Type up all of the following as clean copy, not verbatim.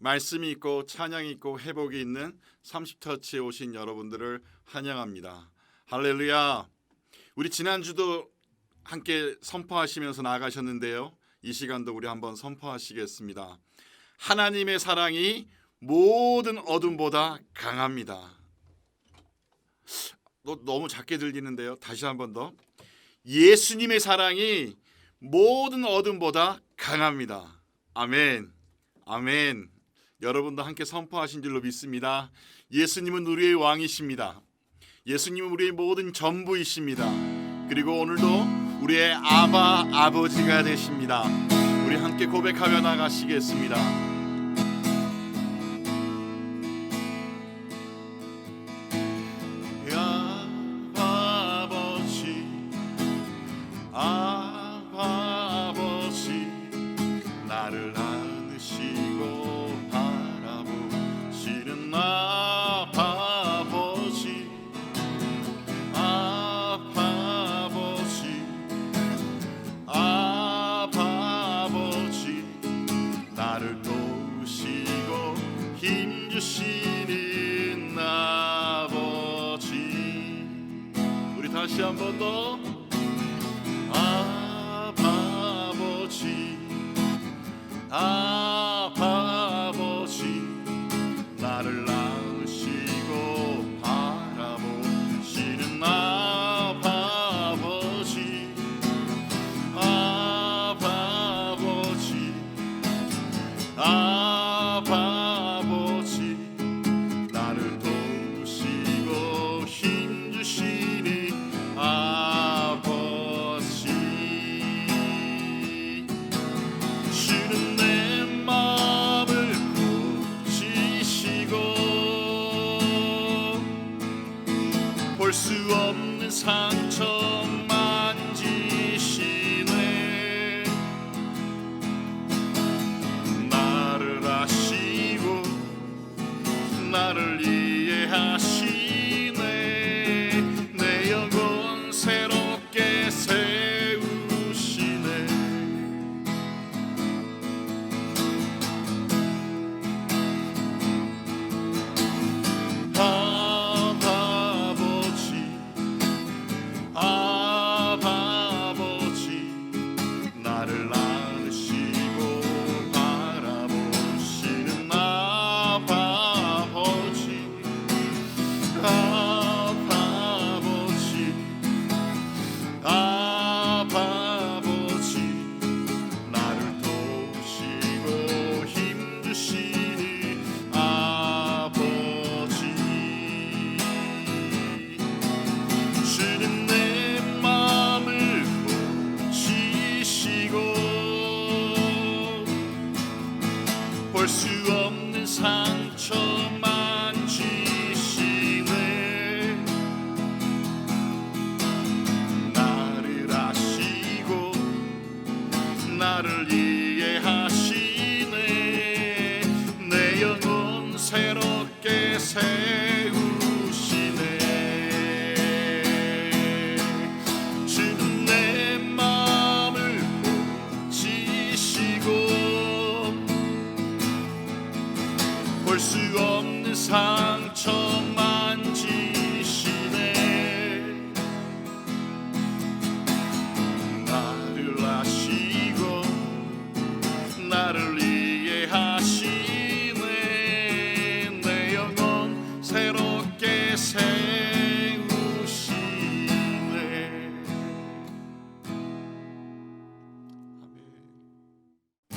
말씀이 있고 찬양이 있고 회복이 있는 30터치에 오신 여러분들을 환영합니다. 할렐루야. 우리 지난주도 함께 선포하시면서 나아가셨는데요, 이 시간도 우리 한번 선포하시겠습니다. 하나님의 사랑이 모든 어둠보다 강합니다. 너무 작게 들리는데요, 다시 한번 더. 예수님의 사랑이 모든 어둠보다 강합니다. 아멘. 아멘. 여러분도 함께 선포하신 줄로 믿습니다. 예수님은 우리의 왕이십니다. 예수님은 우리의 모든 전부이십니다. 그리고 오늘도 우리의 아버지가 되십니다. 우리 함께 고백하며 나가시겠습니다. 아버지, 나를 안으시고 바라보시는 아버지, 나를 도우시고 힘주시는 아버지. 우리 다시 한 번 더. 아버지, 나를 낳으시고 바라보시는 아버지, 나를 도우시고 힘주시니 아버지. 주는 내 마음을 고치시고 볼 수 없는 상처 만지시네. 나를 아시고 나를 이해하시네. 내 영혼 새롭게 세우시네. 아버지, 나를 안으시고 바라보시는 아버지, 나를 도우시고 힘주시니 아버지. 주는 내 마음을 고치시고 볼 수 없는 상처 만지시네. 나를 아시고 나를 이해하시네. 내 영혼 새롭게 세우시네. 주는 내 마음을 고치시고 볼 수 없는 상처 만지시네. 나를 아시고 나를 이해하시네. 내 영혼 새롭게 세우시네. 아멘.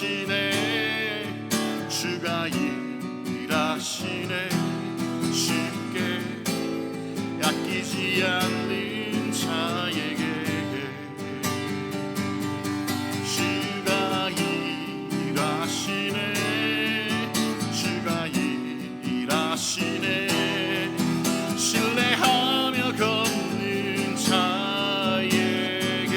일하시네 주가 일하시네 쉽게 아끼지 않는 자에게 주가 일하시네 주가 일하시네 신뢰하며 걷는 자에게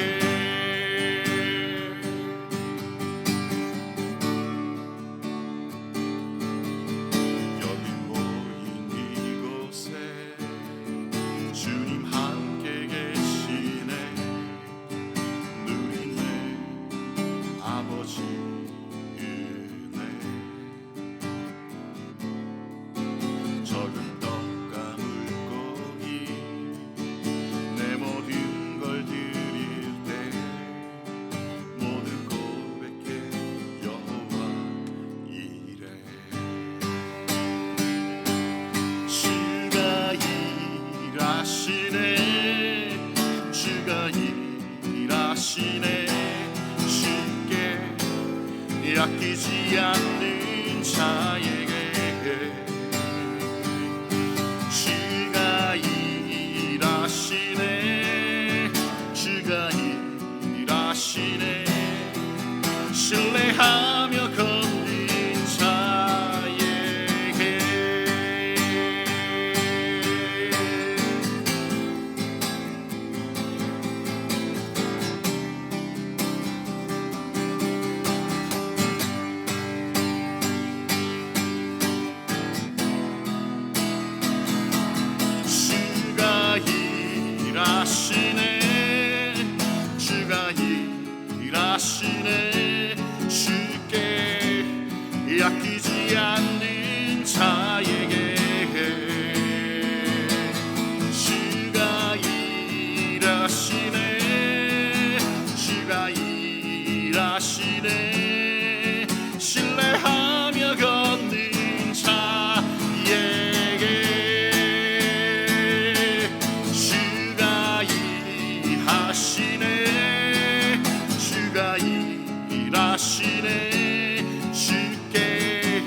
여기 모인 이곳에 주님 함께 계시네 누리네 아버지 은혜 적은 떡과 물고기 내 모든 걸 드릴 때 모든 고백해 여호와 이래 주가 일하시네 주가 일하시네 쉽게 아끼지 않는 자에게 주가 일하시네 주가 일하시네 신뢰하며 걷는 자에게 주가 일하시네 주가 일하시네 쉽게 아끼지 않는 자에게 주가 일하시네 주가 일하시네 신뢰하며 걷는 자에게 주가 일하시네 주가 일하시네 쉽게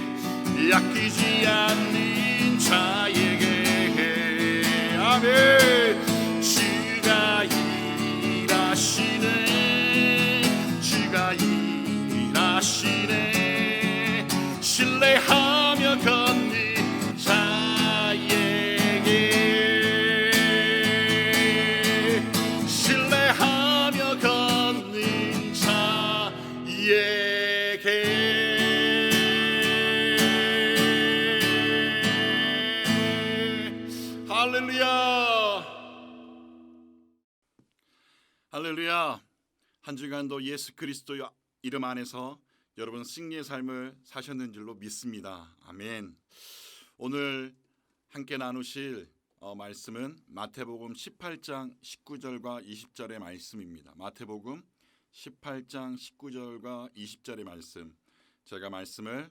아끼지 않는 자에게 아멘 주가 일하시네 주가 일하시네 신뢰하며 걷는 자에게 신뢰하며 걷는 자에게 할렐루야 할렐루야 한 주간도 예수 그리스도의 이름 안에서 여러분 승리의 삶을 사셨는 줄로 믿습니다. 아멘. 오늘 함께 나누실 말씀은 마태복음 18장 19절과 20절의 말씀입니다. 마태복음 18장 19절과 20절의 말씀 제가 말씀을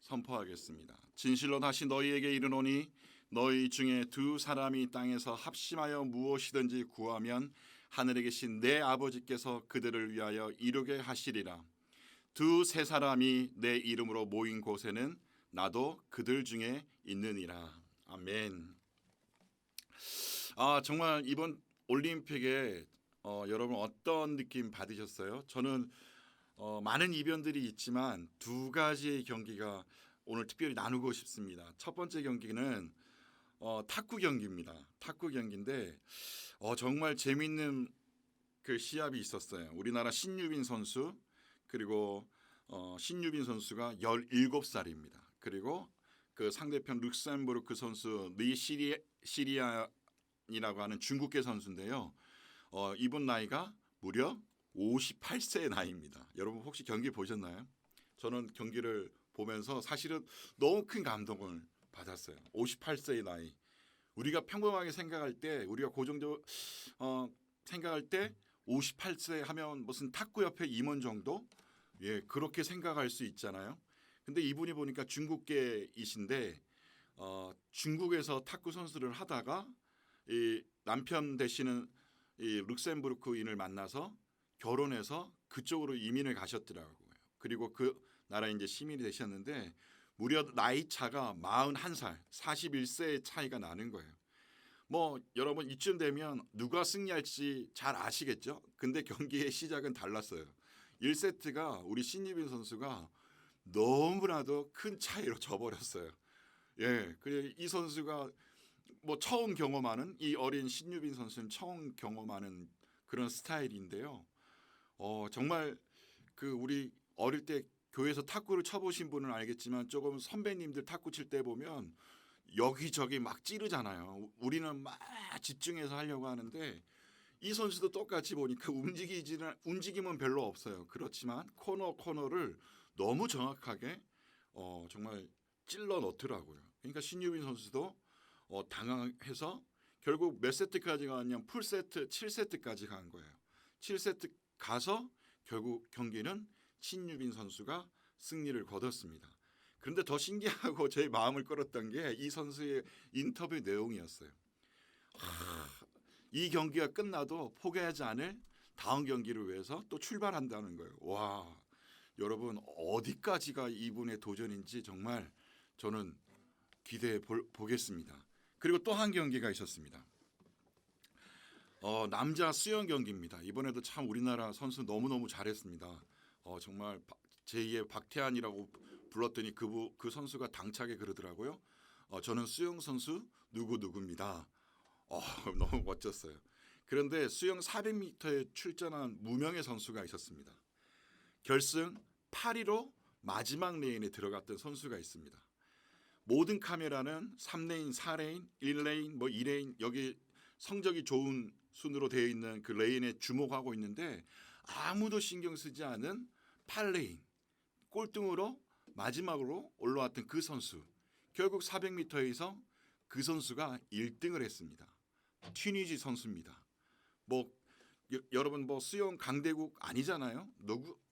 선포하겠습니다. 진실로 다시 너희에게 이르노니 너희 중에 두 사람이 땅에서 합심하여 무엇이든지 구하면 하늘에 계신 내 아버지께서 그들을 위하여 이루게 하시리라. 두세 사람이 내 이름으로 모인 곳에는 나도 그들 중에 있느니라. 아멘. 정말 이번 올림픽에 여러분 어떤 느낌 받으셨어요? 저는 많은 이변들이 있지만 두 가지의 경기가 오늘 특별히 나누고 싶습니다. 첫 번째 경기는 탁구 경기입니다. 탁구 경기인데 정말 재미있는 그 시합이 있었어요. 우리나라 신유빈 선수 그리고 신유빈 선수가 17살입니다. 그리고 그 상대편 룩셈부르크 선수 리 시리안이라고 하는 중국계 선수인데요. 이분 나이가 무려 58세의 나이입니다. 여러분 혹시 경기 보셨나요? 저는 경기를 보면서 사실은 너무 큰 감동을 받았어요. 58세의 나이. 우리가 평범하게 생각할 때 우리가 고정적으로 생각할 때 58세 하면 무슨 탁구협회 임원 정도? 예, 그렇게 생각할 수 있잖아요. 근데 이분이 보니까 중국계이신데 중국에서 탁구 선수를 하다가 이 남편 되시는 이 룩셈부르크인을 만나서 결혼해서 그쪽으로 이민을 가셨더라고요. 그리고 그 나라에 이제 시민이 되셨는데 무려 나이 차가 41살, 41세의 차이가 나는 거예요. 뭐 여러분 이쯤 되면 누가 승리할지 잘 아시겠죠? 근데 경기의 시작은 달랐어요. 1세트가 우리 신유빈 선수가 너무나도 큰 차이로 져버렸어요. 예, 이 선수가 뭐 처음 경험하는 이 어린 신유빈 선수는 처음 경험하는 그런 스타일인데요. 정말 그 우리 어릴 때 교회에서 탁구를 쳐보신 분은 알겠지만 조금 선배님들 탁구 칠 때 보면 여기저기 막 찌르잖아요. 우리는 막 집중해서 하려고 하는데 이 선수도 똑같이 보니까 움직임은 별로 없어요. 그렇지만 코너를 너무 정확하게 정말 찔러 넣더라고요. 그러니까 신유빈 선수도 당황해서 결국 몇 세트까지 가냐면 풀세트 7세트까지 간 거예요. 7세트 가서 결국 경기는 신유빈 선수가 승리를 거뒀습니다. 그런데 더 신기하고 제 마음을 끌었던 게 이 선수의 인터뷰 내용이었어요. 이 경기가 끝나도 포기하지 않을 다음 경기를 위해서 또 출발한다는 거예요. 와, 여러분 어디까지가 이분의 도전인지 정말 저는 기대해 보겠습니다. 그리고 또 한 경기가 있었습니다. 남자 수영 경기입니다. 이번에도 참 우리나라 선수 너무너무 잘했습니다. 정말 제2의 박태환이라고 불렀더니 그 선수가 당차게 그러더라고요. 저는 수영 선수 누구입니다. 너무 멋졌어요. 그런데 수영 400m에 출전한 무명의 선수가 있었습니다. 결승 8위로 마지막 레인에 들어갔던 선수가 있습니다. 모든 카메라는 3레인, 4레인, 1레인, 뭐 2레인 여기 성적이 좋은 순으로 되어 있는 그 레인에 주목하고 있는데 아무도 신경 쓰지 않은 8레인 꼴등으로 마지막으로 올라왔던 그 선수. 결국 400m에서 그 선수가 1등을 했습니다. 튀니지 선수입니다. 뭐 여러분 뭐 수영 강대국 아니잖아요.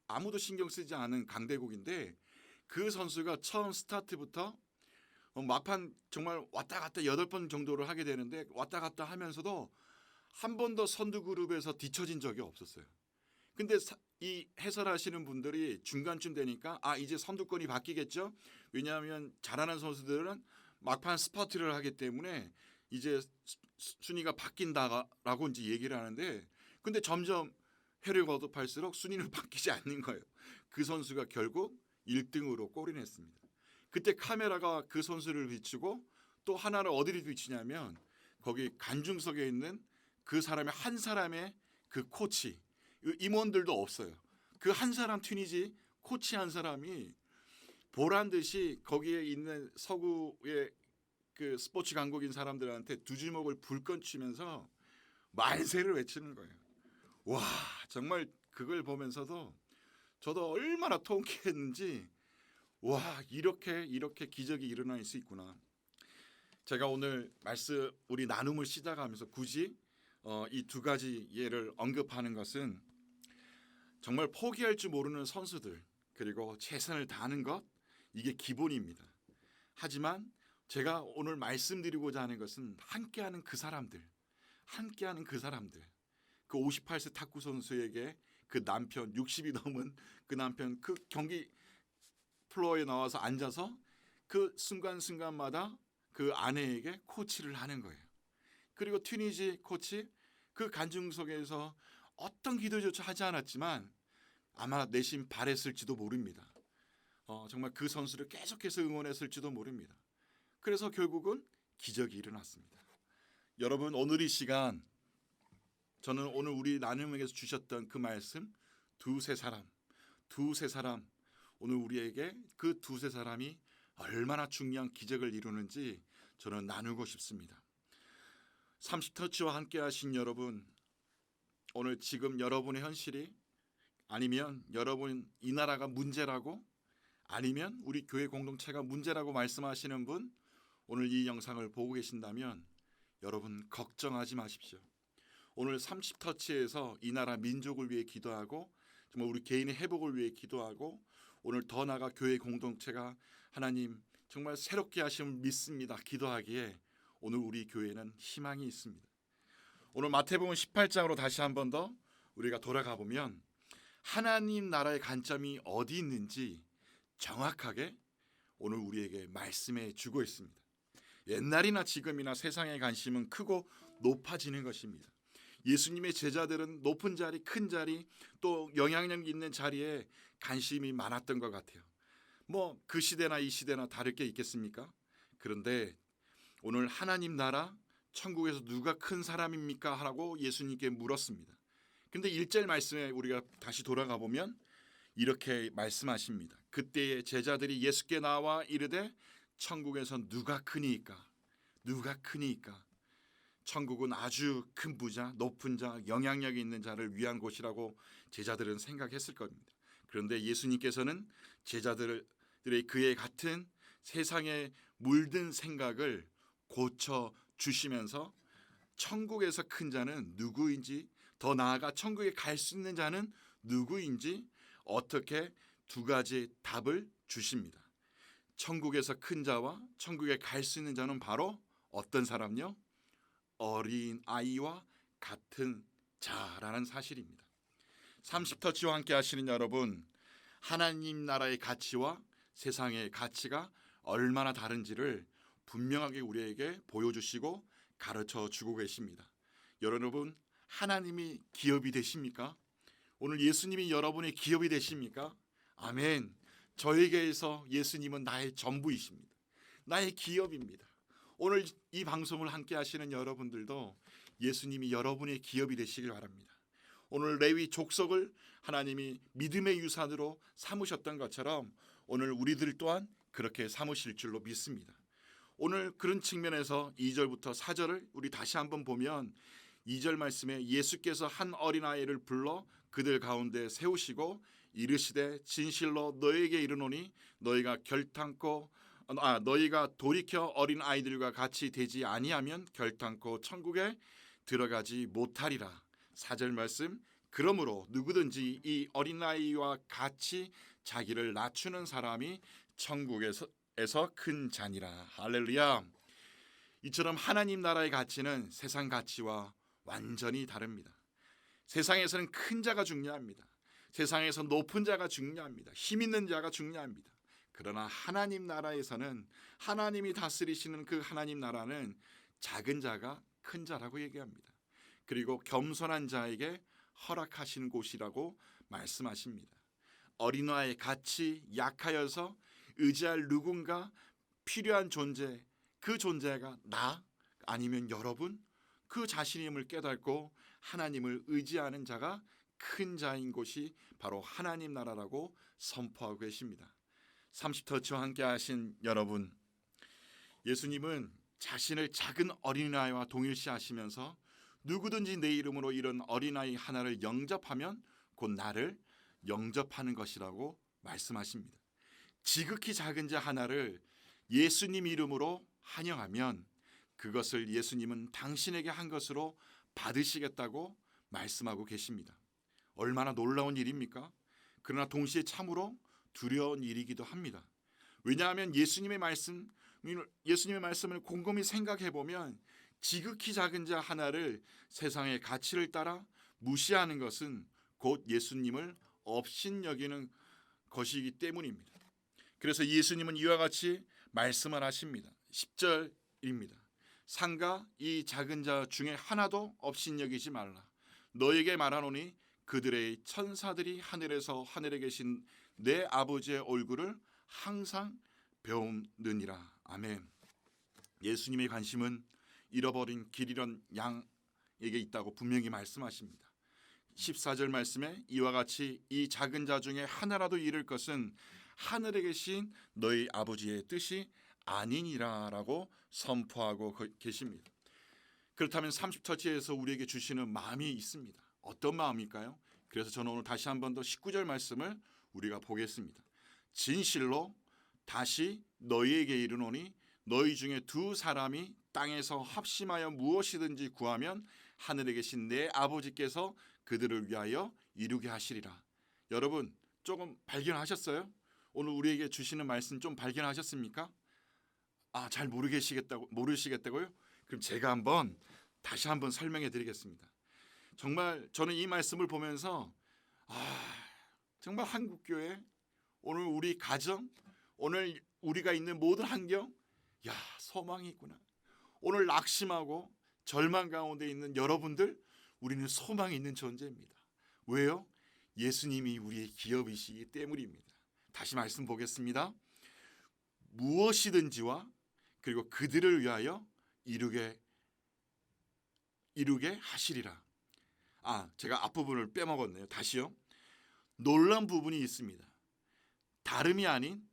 아무도 신경 쓰지 않은 강대국인데 그 선수가 처음 스타트부터 막판 정말 왔다 갔다 8번 정도를 하게 되는데 왔다 갔다 하면서도 한 번도 선두 그룹에서 뒤처진 적이 없었어요. 근데 이 해설하시는 분들이 중간쯤 되니까 이제 선두권이 바뀌겠죠. 왜냐하면 잘하는 선수들은 막판 스퍼트를 하기 때문에 이제 순위가 바뀐다라고 이제 얘기를 하는데 근데 점점 해를 거듭할수록 순위는 바뀌지 않는 거예요. 그 선수가 결국 1등으로 골인했습니다. 그때 카메라가 그 선수를 비추고 또 하나를 어디를 비추냐면 거기 관중석에 있는 그 사람의 한 사람의 그 코치 임원들도 없어요. 그 한 사람 튀니지 코치 한 사람이 보란 듯이 거기에 있는 서구의 그 스포츠 강국인 사람들한테 두 주먹을 불끈 치면서 만세를 외치는 거예요. 와, 정말 그걸 보면서도 저도 얼마나 통쾌했는지 와, 이렇게 기적이 일어날 수 있구나. 제가 오늘 우리 나눔을 시작하면서 굳이 이 두 가지 예를 언급하는 것은 정말 포기할 줄 모르는 선수들 그리고 최선을 다하는 것 이게 기본입니다. 하지만 제가 오늘 말씀드리고자 하는 것은 함께하는 그 사람들 그 58세 탁구 선수에게 그 남편 60이 넘은 그 남편 그 경기 플로어에 나와서 앉아서 그 순간순간마다 그 아내에게 코치를 하는 거예요. 그리고 튀니지 코치 그 관중석에서 어떤 기도조차 하지 않았지만 아마 내심 바랬을지도 모릅니다. 정말 그 선수를 계속해서 응원했을지도 모릅니다. 그래서 결국은 기적이 일어났습니다. 여러분 오늘 이 시간 저는 오늘 우리 나눔에게서 주셨던 그 말씀 두세 사람 오늘 우리에게 그 두세 사람이 얼마나 중요한 기적을 이루는지 저는 나누고 싶습니다. 30터치와 함께 하신 여러분 오늘 지금 여러분의 현실이 아니면 여러분 이 나라가 문제라고 아니면 우리 교회 공동체가 문제라고 말씀하시는 분 오늘 이 영상을 보고 계신다면 여러분 걱정하지 마십시오. 오늘 30터치에서 이 나라 민족을 위해 기도하고 정말 우리 개인의 회복을 위해 기도하고 오늘 더 나아가 교회 공동체가 하나님 정말 새롭게 하심을 믿습니다. 기도하기에 오늘 우리 교회는 희망이 있습니다. 오늘 마태복음 18장으로 다시 한 번 더 우리가 돌아가 보면 하나님 나라의 관점이 어디 있는지 정확하게 오늘 우리에게 말씀해 주고 있습니다. 옛날이나 지금이나 세상의 관심은 크고 높아지는 것입니다. 예수님의 제자들은 높은 자리, 큰 자리, 또 영향력 있는 자리에 관심이 많았던 것 같아요. 뭐 그 시대나 이 시대나 다를 게 있겠습니까? 그런데 오늘 하나님 나라, 천국에서 누가 큰 사람입니까? 하라고 예수님께 물었습니다. 근데 1절 말씀에 우리가 다시 돌아가 보면 이렇게 말씀하십니다. 그때의 제자들이 예수께 나와 이르되 천국에서 누가 크니이까? 누가 크니이까? 천국은 아주 큰 부자, 높은 자, 영향력이 있는 자를 위한 곳이라고 제자들은 생각했을 겁니다. 그런데 예수님께서는 제자들의 그에 같은 세상에 물든 생각을 고쳐 주시면서 천국에서 큰 자는 누구인지, 더 나아가 천국에 갈 수 있는 자는 누구인지 어떻게 두 가지 답을 주십니다. 천국에서 큰 자와 천국에 갈 수 있는 자는 바로 어떤 사람요? 어린 아이와 같은 자라는 사실입니다. 30터치와 함께 하시는 여러분, 하나님 나라의 가치와 세상의 가치가 얼마나 다른지를 분명하게 우리에게 보여주시고 가르쳐 주고 계십니다. 여러분, 하나님이 기업이 되십니까? 오늘 예수님이 여러분의 기업이 되십니까? 아멘. 저에게서 예수님은 나의 전부이십니다. 나의 기업입니다. 오늘 이 방송을 함께 하시는 여러분들도 예수님이 여러분의 기업이 되시길 바랍니다. 오늘 레위 족속을 하나님이 믿음의 유산으로 삼으셨던 것처럼 오늘 우리들 또한 그렇게 삼으실 줄로 믿습니다. 오늘 그런 측면에서 2절부터 4절을 우리 다시 한번 보면 2절 말씀에 예수께서 한 어린아이를 불러 그들 가운데 세우시고 이르시되 진실로 너에게 이르노니 너희가 돌이켜 어린 아이들과 같이 되지 아니하면 결탄코 천국에 들어가지 못하리라. 4절 말씀, 그러므로 누구든지 이 어린아이와 같이 자기를 낮추는 사람이 천국에서 큰 자니라. 할렐루야. 이처럼 하나님 나라의 가치는 세상 가치와 완전히 다릅니다. 세상에서는 큰 자가 중요합니다. 세상에서 높은 자가 중요합니다. 힘 있는 자가 중요합니다. 그러나 하나님 나라에서는 하나님이 다스리시는 그 하나님 나라는 작은 자가 큰 자라고 얘기합니다. 그리고 겸손한 자에게 허락하시는 곳이라고 말씀하십니다. 어린아이의 같이 약하여서 의지할 누군가 필요한 존재, 그 존재가 나 아니면 여러분, 그 자신임을 깨닫고 하나님을 의지하는 자가 큰 자인 곳이 바로 하나님 나라라고 선포하고 계십니다. 30터치와 함께 하신 여러분, 예수님은 자신을 작은 어린아이와 동일시하시면서 누구든지 내 이름으로 이런 어린아이 하나를 영접하면 곧 나를 영접하는 것이라고 말씀하십니다. 지극히 작은 자 하나를 예수님 이름으로 환영하면 그것을 예수님은 당신에게 한 것으로 받으시겠다고 말씀하고 계십니다. 얼마나 놀라운 일입니까? 그러나 동시에 참으로 두려운 일이기도 합니다. 왜냐하면 예수님의 말씀을 곰곰이 생각해 보면 지극히 작은 자 하나를 세상의 가치를 따라 무시하는 것은 곧 예수님을 업신여기는 것이기 때문입니다. 그래서 예수님은 이와 같이 말씀을 하십니다. 10절입니다. 상가 이 작은 자 중에 하나도 업신여기지 말라. 너에게 말하노니 그들의 천사들이 하늘에 계신 내 아버지의 얼굴을 항상 배우느니라. 아멘. 예수님의 관심은 잃어버린 길 잃은 양에게 있다고 분명히 말씀하십니다. 14절 말씀에 이와 같이 이 작은 자 중에 하나라도 잃을 것은 하늘에 계신 너희 아버지의 뜻이 아니니라라고 선포하고 계십니다. 그렇다면 30터치에서 우리에게 주시는 마음이 있습니다. 어떤 마음일까요? 그래서 저는 오늘 다시 한 번 더 19절 말씀을 우리가 보겠습니다. 진실로 다시 너희에게 이르노니 너희 중에 두 사람이 땅에서 합심하여 무엇이든지 구하면 하늘에 계신 내 아버지께서 그들을 위하여 이루게 하시리라. 여러분 조금 발견하셨어요? 오늘 우리에게 주시는 말씀 좀 발견하셨습니까? 잘 모르시겠다고요? 그럼 제가 다시 한번 설명해 드리겠습니다. 정말 저는 이 말씀을 보면서 정말 한국교회, 오늘 우리 가정, 오늘 우리가 있는 모든 환경, 야, 소망이 있구나. 오늘 낙심하고 절망 가운데 있는 여러분들, 우리는 소망이 있는 존재입니다. 왜요? 예수님이 우리의 기업이시기 때문입니다. 다시 말씀 보겠습니다. 무엇이든지와 그리고 그들을 위하여 이루게 하시리라. 제가 앞부분을 빼먹었네요. 다시요. 놀란 부분이 있습니다. 다름이 아닌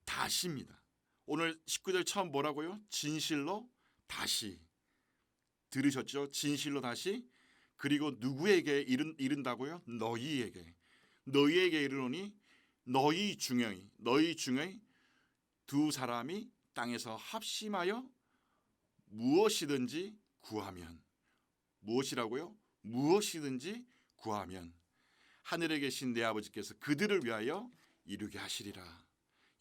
다시입니다. 오늘 19절 처음 뭐라고요? 진실로 다시. 들으셨죠? 진실로 다시. 그리고 누구에게 이른다고요? 너희에게 이르노니 너희 중에 두 사람이 땅에서 합심하여 무엇이든지 구하면, 무엇이라고요? 무엇이든지 구하면 하늘에 계신 내 아버지께서 그들을 위하여 이루게 하시리라.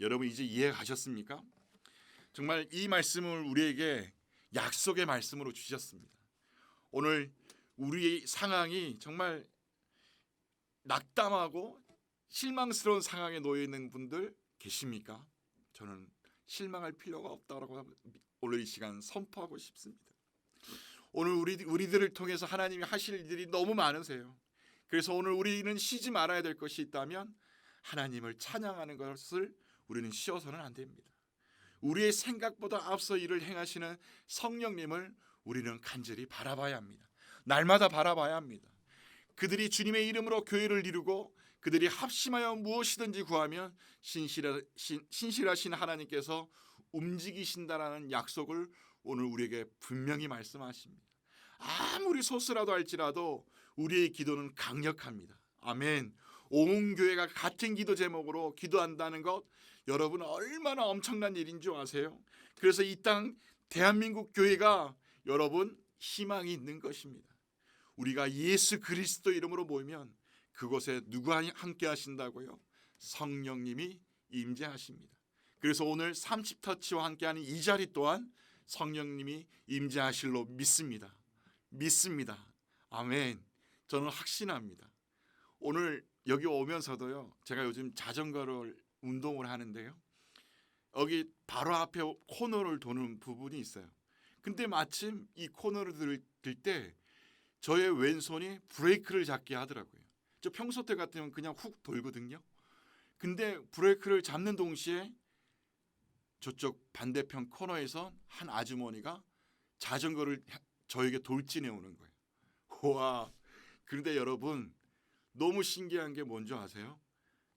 여러분 이제 이해가셨습니까? 정말 이 말씀을 우리에게 약속의 말씀으로 주셨습니다. 오늘 우리의 상황이 정말 낙담하고 실망스러운 상황에 놓여 있는 분들 계십니까? 저는 실망할 필요가 없다고 오늘 이 시간 선포하고 싶습니다. 오늘 우리들을 통해서 하나님이 하실 일들이 너무 많으세요. 그래서 오늘 우리는 쉬지 말아야 될 것이 있다면 하나님을 찬양하는 것을 우리는 쉬어서는 안 됩니다. 우리의 생각보다 앞서 일을 행하시는 성령님을 우리는 간절히 바라봐야 합니다. 날마다 바라봐야 합니다. 그들이 주님의 이름으로 교회를 이루고 그들이 합심하여 무엇이든지 구하면 신실하신 하나님께서 움직이신다라는 약속을 오늘 우리에게 분명히 말씀하십니다. 아무리 소수라도 할지라도 우리의 기도는 강력합니다. 아멘. 온 교회가 같은 기도 제목으로 기도한다는 것, 여러분 얼마나 엄청난 일인 줄 아세요? 그래서 이 땅 대한민국 교회가 여러분 희망이 있는 것입니다. 우리가 예수 그리스도 이름으로 모이면 그곳에 누가 함께 하신다고요? 성령님이 임재하십니다. 그래서 오늘 30터치와 함께하는 이 자리 또한 성령님이 임재하실로 믿습니다. 아멘. 저는 확신합니다. 오늘 여기 오면서도요, 제가 요즘 자전거를 운동을 하는데요, 여기 바로 앞에 코너를 도는 부분이 있어요. 근데 마침 이 코너를 들 때 저의 왼손이 브레이크를 잡게 하더라고요. 저 평소 때 같으면 그냥 훅 돌거든요. 근데 브레이크를 잡는 동시에 저쪽 반대편 코너에서 한 아주머니가 자전거를 저에게 돌진해 오는 거예요. 와! 그런데 여러분 너무 신기한 게 뭔지 아세요?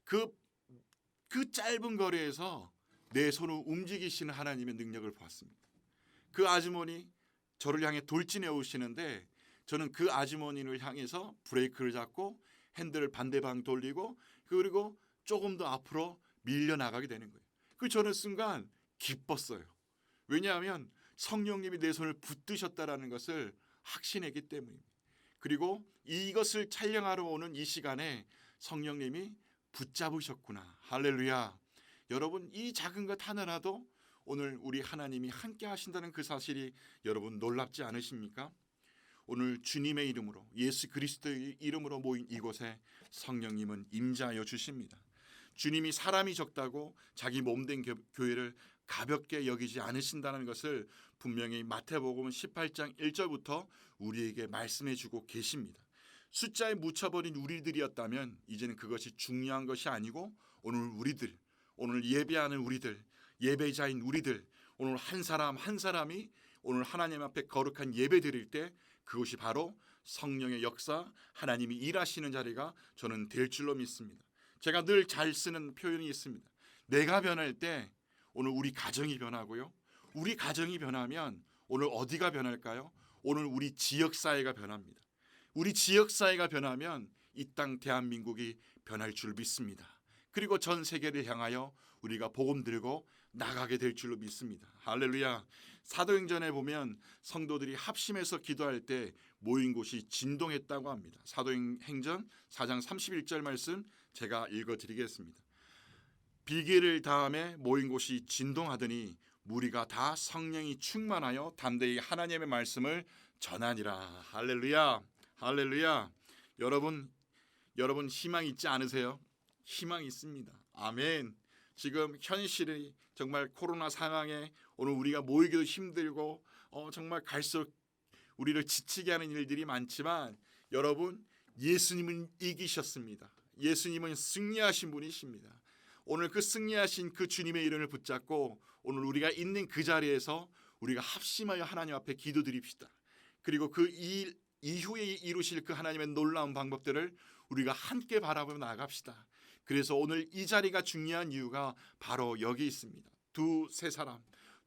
그 짧은 거리에서 내 손을 움직이시는 하나님의 능력을 보았습니다. 그 아주머니 저를 향해 돌진해 오시는데 저는 그 아주머니를 향해서 브레이크를 잡고 핸들을 반대방 돌리고 그리고 조금 더 앞으로 밀려나가게 되는 거예요. 그 저는 순간 기뻤어요. 왜냐하면 성령님이 내 손을 붙드셨다라는 것을 확신했기 때문입니다. 그리고 이것을 촬영하러 오는 이 시간에 성령님이 붙잡으셨구나. 할렐루야. 여러분 이 작은 것 하나라도 오늘 우리 하나님이 함께 하신다는 그 사실이 여러분 놀랍지 않으십니까? 오늘 주님의 이름으로 예수 그리스도의 이름으로 모인 이곳에 성령님은 임재하여 주십니다. 주님이 사람이 적다고 자기 몸된 교회를 가볍게 여기지 않으신다는 것을 분명히 마태복음 18장 1절부터 우리에게 말씀해 주고 계십니다. 숫자에 묻혀버린 우리들이었다면 이제는 그것이 중요한 것이 아니고 오늘 예배하는 우리들, 예배자인 우리들, 오늘 한 사람 한 사람이 오늘 하나님 앞에 거룩한 예배 드릴 때 그것이 바로 성령의 역사, 하나님이 일하시는 자리가 저는 될 줄로 믿습니다. 제가 늘 잘 쓰는 표현이 있습니다. 내가 변할 때 오늘 우리 가정이 변하고요. 우리 가정이 변하면 오늘 어디가 변할까요? 오늘 우리 지역사회가 변합니다. 우리 지역사회가 변하면 이 땅 대한민국이 변할 줄 믿습니다. 그리고 전 세계를 향하여 우리가 복음 들고 나가게 될 줄로 믿습니다. 할렐루야. 사도행전에 보면 성도들이 합심해서 기도할 때 모인 곳이 진동했다고 합니다. 사도행전 4장 31절 말씀 제가 읽어드리겠습니다. 비계를 다음에 모인 곳이 진동하더니 무리가 다 성령이 충만하여 담대히 하나님의 말씀을 전하니라. 할렐루야. 할렐루야. 여러분 희망 있지 않으세요? 희망이 있습니다. 아멘. 지금 현실이 정말 코로나 상황에 오늘 우리가 모이기도 힘들고 정말 갈수록 우리를 지치게 하는 일들이 많지만 여러분, 예수님은 이기셨습니다. 예수님은 승리하신 분이십니다. 오늘 그 승리하신 그 주님의 이름을 붙잡고 오늘 우리가 있는 그 자리에서 우리가 합심하여 하나님 앞에 기도드립시다. 그리고 그 일 이후에 이루실 그 하나님의 놀라운 방법들을 우리가 함께 바라보며 나아갑시다. 그래서 오늘 이 자리가 중요한 이유가 바로 여기 있습니다.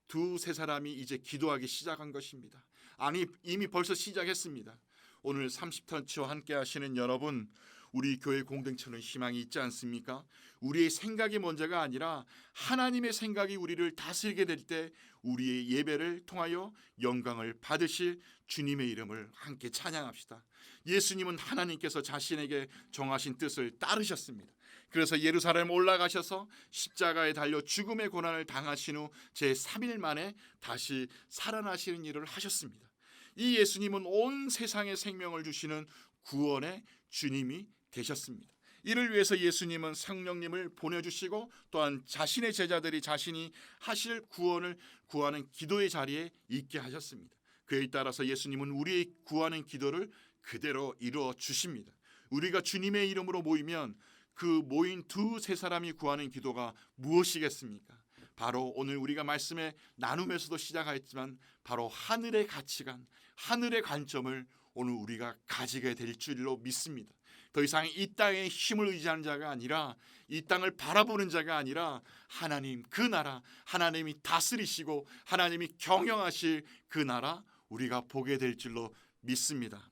두세 사람이 이제 기도하기 시작한 것입니다. 아니, 이미 벌써 시작했습니다. 오늘 30터치와 함께 하시는 여러분, 우리 교회 공동체는 희망이 있지 않습니까? 우리의 생각이 먼저가 아니라 하나님의 생각이 우리를 다스리게 될 때 우리의 예배를 통하여 영광을 받으실 주님의 이름을 함께 찬양합시다. 예수님은 하나님께서 자신에게 정하신 뜻을 따르셨습니다. 그래서 예루살렘 올라가셔서 십자가에 달려 죽음의 고난을 당하신 후 제3일 만에 다시 살아나시는 일을 하셨습니다. 이 예수님은 온 세상에 생명을 주시는 구원의 주님이 되셨습니다. 이를 위해서 예수님은 성령님을 보내주시고 또한 자신의 제자들이 자신이 하실 구원을 구하는 기도의 자리에 있게 하셨습니다. 그에 따라서 예수님은 우리의 구하는 기도를 그대로 이루어 주십니다. 우리가 주님의 이름으로 모이면 그 모인 두세 사람이 구하는 기도가 무엇이겠습니까? 바로 오늘 우리가 말씀의 나눔에서도 시작하였지만 바로 하늘의 가치관, 하늘의 관점을 오늘 우리가 가지게 될 줄로 믿습니다. 더 이상 이 땅에 힘을 의지하는 자가 아니라, 이 땅을 바라보는 자가 아니라 하나님 그 나라, 하나님이 다스리시고 하나님이 경영하실 그 나라 우리가 보게 될 줄로 믿습니다.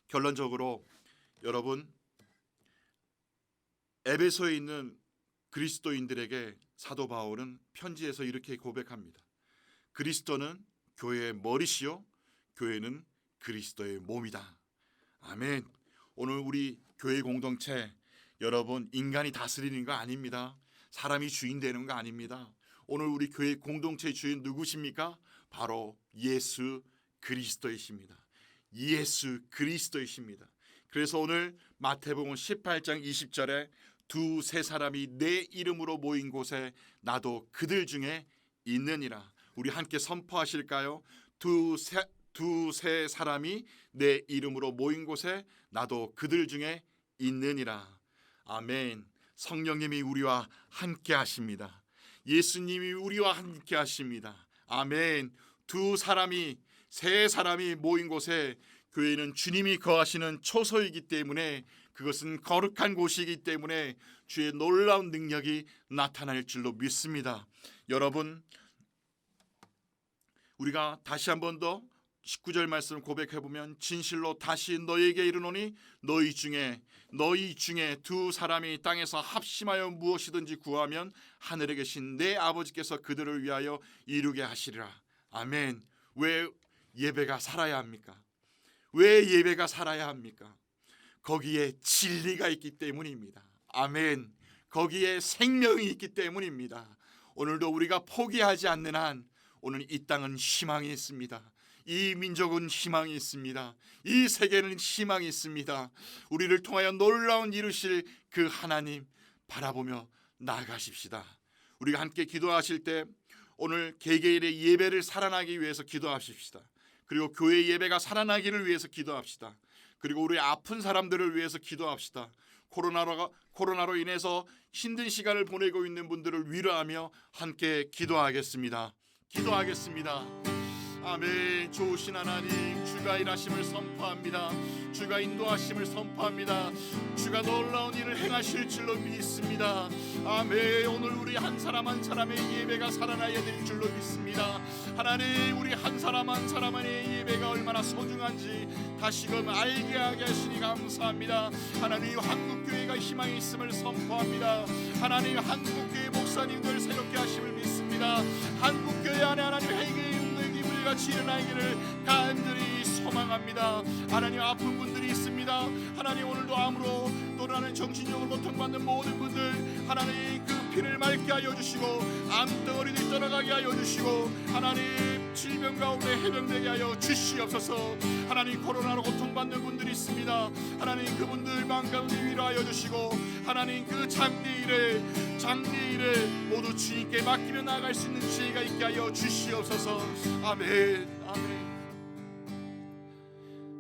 결론적으로 여러분, 에베소에 있는 그리스도인들에게 사도 바울은 편지에서 이렇게 고백합니다. 그리스도는 교회의 머리시요 교회는 그리스도의 몸이다. 아멘. 오늘 우리 교회 공동체 여러분, 인간이 다스리는 거 아닙니다. 사람이 주인 되는 거 아닙니다. 오늘 우리 교회 공동체의 주인 누구십니까? 바로 예수 그리스도이십니다. 예수 그리스도이십니다. 그래서 오늘 마태복음 18장 20절에 두세 사람이 내 이름으로 모인 곳에 나도 그들 중에 있느니라. 우리 함께 선포하실까요? 두세 사람이 내 이름으로 모인 곳에 나도 그들 중에 있느니라. 아멘. 성령님이 우리와 함께 하십니다. 예수님이 우리와 함께 하십니다. 아멘. 세 사람이 모인 곳에 교회는 주님이 거하시는 초소이기 때문에, 그것은 거룩한 곳이기 때문에 주의 놀라운 능력이 나타날 줄로 믿습니다. 여러분, 우리가 다시 한 번 더 19절 말씀을 고백해보면, 진실로 다시 너희에게 이르노니 너희 중에 두 사람이 땅에서 합심하여 무엇이든지 구하면 하늘에 계신 내 아버지께서 그들을 위하여 이루게 하시리라. 아멘. 왜 예배가 살아야 합니까? 왜 예배가 살아야 합니까? 거기에 진리가 있기 때문입니다. 아멘. 거기에 생명이 있기 때문입니다. 오늘도 우리가 포기하지 않는 한 오늘 이 땅은 희망이 있습니다. 이 민족은 희망이 있습니다. 이 세계는 희망이 있습니다. 우리를 통하여 놀라운 이루실 그 하나님 바라보며 나아가십시다. 우리가 함께 기도하실 때 오늘 개개인의 예배를 살아나기 위해서 기도하십시다. 그리고 교회 예배가 살아나기를 위해서 기도합시다. 그리고 우리 아픈 사람들을 위해서 기도합시다. 코로나로 인해서 힘든 시간을 보내고 있는 분들을 위로하며 함께 기도하겠습니다. 아멘. 좋으신 하나님, 주가 일하심을 선포합니다. 주가 인도하심을 선포합니다. 주가 놀라운 일을 행하실 줄로 믿습니다. 아멘. 오늘 우리 한 사람 한 사람의 예배가 살아나야 될 줄로 믿습니다. 하나님, 우리 한 사람 한 사람의 예배가 얼마나 소중한지 다시금 알게 하게 하시니 감사합니다. 하나님, 한국교회가 희망이 있음을 선포합니다. 하나님, 한국교회 목사님들 새롭게 하심을 믿습니다. 한국교회 안에 하나님 회개의 응답이 물같이 일어나기를 간절히 소망합니다. 하나님, 아픈 분들이 있습니다. 하나님, 오늘도 암으로 또는 정신력을 고통받는 모든 분들, 하나님 그 피를 맑게 하여 주시고 암덩어리들이 떠나가게 하여 주시고 하나님 질병 가운데 해병되게 하여 주시옵소서. 하나님 코로나로 고통받는 분들이 있습니다. 하나님 그분들 마음 가운데 위로하여 주시고 하나님 그 장래일에 모두 주님께 맡기며 나아갈 수 있는 지혜가 있게 하여 주시옵소서. 아멘. 아멘.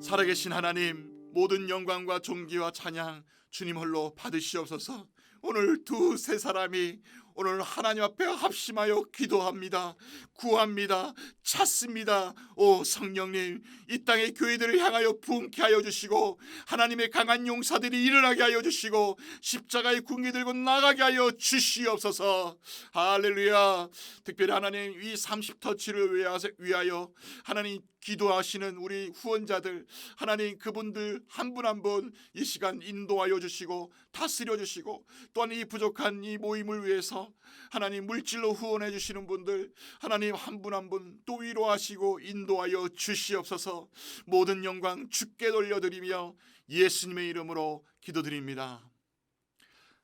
살아계신 하나님, 모든 영광과 존귀와 찬양 주님 홀로 받으시옵소서. 오늘 두세 사람이 오늘 하나님 앞에 합심하여 기도합니다. 구합니다. 찾습니다. 오 성령님, 이 땅의 교회들을 향하여 부흥케 하여 주시고 하나님의 강한 용사들이 일어나게 하여 주시고 십자가의 궁기 들고 나가게 하여 주시옵소서. 할렐루야. 특별히 하나님 이 30터치를 위하여 하나님 기도하시는 우리 후원자들, 하나님 그분들 한 분 한 분 이 시간 인도하여 주시고 다스려 주시고, 또한 이 부족한 이 모임을 위해서 하나님 물질로 후원해 주시는 분들 하나님 한 분 한 분 또 위로하시고 인도하여 주시옵소서. 모든 영광 주께 돌려드리며 예수님의 이름으로 기도드립니다.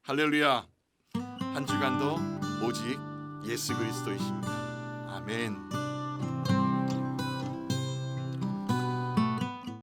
할렐루야. 한 주간도 오직 예수 그리스도이십니다. 아멘.